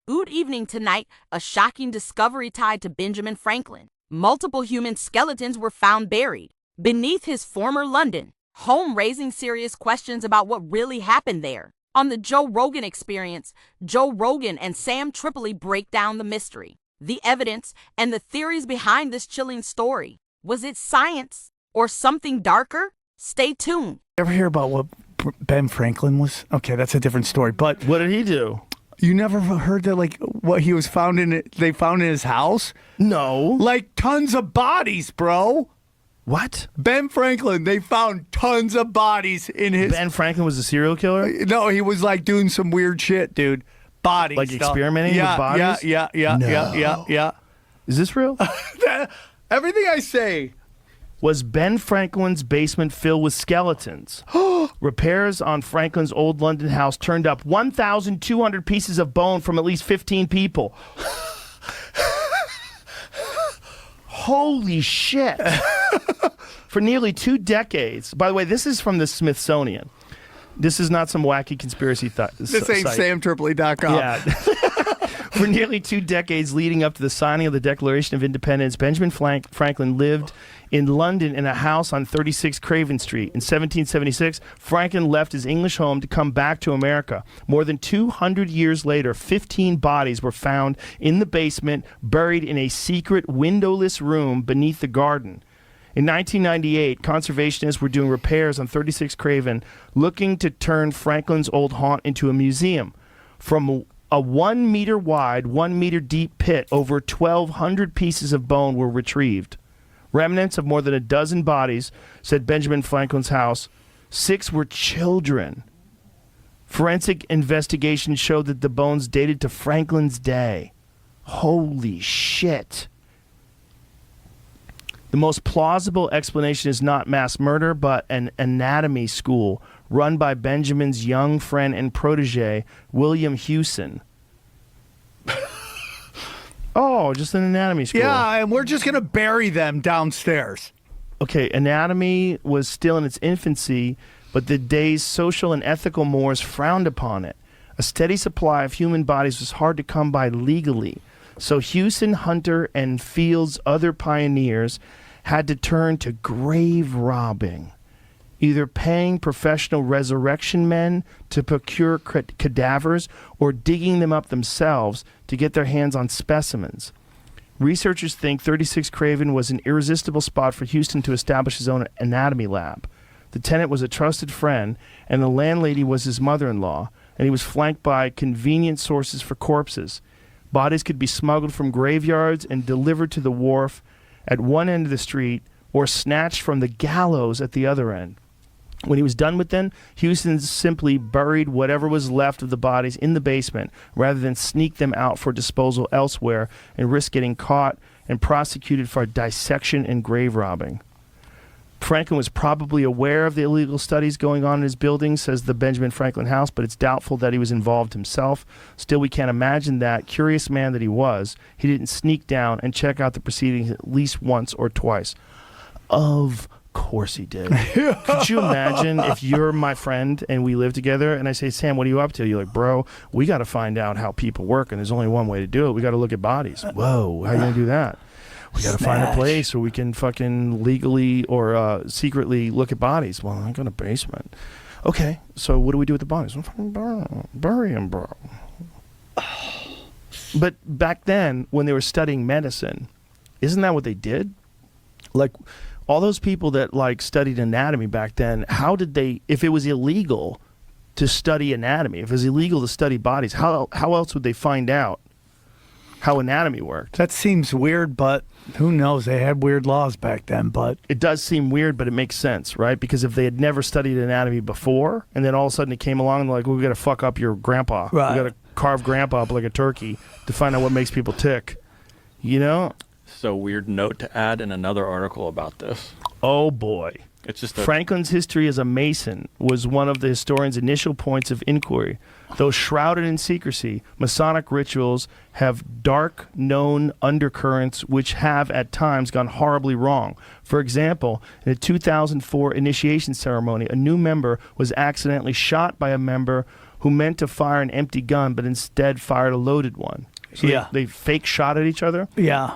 Good evening tonight. A shocking discovery tied to Benjamin Franklin. Multiple human skeletons were found buried beneath his former London home, raising serious questions about what really happened there. On the Joe Rogan Experience, Joe Rogan and Sam Tripoli break down the mystery, the evidence, and the theories behind this chilling story. Was it science or something darker? Stay tuned. Ever hear about what Ben Franklin was? Okay, that's a different story. But what did he do? You never heard that, like, what he was found in? They found in his house? No. Like tons of bodies, bro. What? Ben Franklin, they found tons of bodies in his... Ben Franklin was a serial killer? No, he was like doing some weird shit, dude. Bodies. Like stuff. experimenting with bodies? Yeah. Is this real? Everything I say. Was Ben Franklin's basement filled with skeletons? Repairs on Franklin's old London house turned up 1,200 pieces of bone from at least 15 people. Holy shit. For nearly 2 decades. By the way, this is from the Smithsonian. This is not some wacky conspiracy This ain't SamTripoli.com. Yeah. For nearly 2 decades leading up to the signing of the Declaration of Independence, Benjamin Franklin lived in London in a house on 36 Craven Street. In 1776, Franklin left his English home to come back to America. More than 200 years later, 15 bodies were found in the basement, buried in a secret windowless room beneath the garden. In 1998, conservationists were doing repairs on 36 Craven, looking to turn Franklin's old haunt into a museum. From a 1 meter wide, 1 meter deep pit, over 1,200 pieces of bone were retrieved. Remnants of more than a dozen bodies, said Benjamin Franklin's house. 6 were children. Forensic investigation showed that the bones dated to Franklin's day. Holy shit. The most plausible explanation is not mass murder, but an anatomy school run by Benjamin's young friend and protege, William Hewson. Oh, just an anatomy school. Yeah, and we're just going to bury them downstairs. Okay, anatomy was still in its infancy, but the day's social and ethical mores frowned upon it. A steady supply of human bodies was hard to come by legally. So Hewson, Hunter, and Field's other pioneers had to turn to grave robbing, either paying professional resurrection men to procure cadavers or digging them up themselves to get their hands on specimens. Researchers think 36 Craven was an irresistible spot for Houston to establish his own anatomy lab. The tenant was a trusted friend, and the landlady was his mother-in-law, and he was flanked by convenient sources for corpses. Bodies could be smuggled from graveyards and delivered to the wharf at one end of the street or snatched from the gallows at the other end. When he was done with them, Houston simply buried whatever was left of the bodies in the basement rather than sneak them out for disposal elsewhere and risk getting caught and prosecuted for dissection and grave robbing. Franklin was probably aware of the illegal studies going on in his building, says the Benjamin Franklin house, but it's doubtful that he was involved himself. Still, we can't imagine that, curious man that he was, he didn't sneak down and check out the proceedings at least once or twice. Of course he did. Could you imagine if you're my friend and we live together and I say, Sam, what are you up to? You're like, bro, we got to find out how people work, and there's only one way to do it. We got to look at bodies. Whoa, how are you going to do that? We got to find a place where we can fucking legally or secretly look at bodies. Well, I got a basement. Okay, so what do we do with the bodies? Well, fucking bury them, bro. But back then, when they were studying medicine, isn't that what they did? Like, all those people that like studied anatomy back then, how did they, if it was illegal to study anatomy, if it was illegal to study bodies, how else would they find out how anatomy worked? That seems weird, but who knows? They had weird laws back then, but... It does seem weird, but it makes sense, right? Because if they had never studied anatomy before, and then all of a sudden it came along and like, well, we got to fuck up your grandpa. Right. We got to carve grandpa up like a turkey to find out what makes people tick. You know? So weird note to add in another article about this. Oh, boy. It's just Franklin's history as a Mason was one of the historian's initial points of inquiry. Though shrouded in secrecy, Masonic rituals have dark, known undercurrents which have at times gone horribly wrong. For example, in a 2004 initiation ceremony, a new member was accidentally shot by a member who meant to fire an empty gun but instead fired a loaded one. So Yeah. they fake shot at each other. Yeah.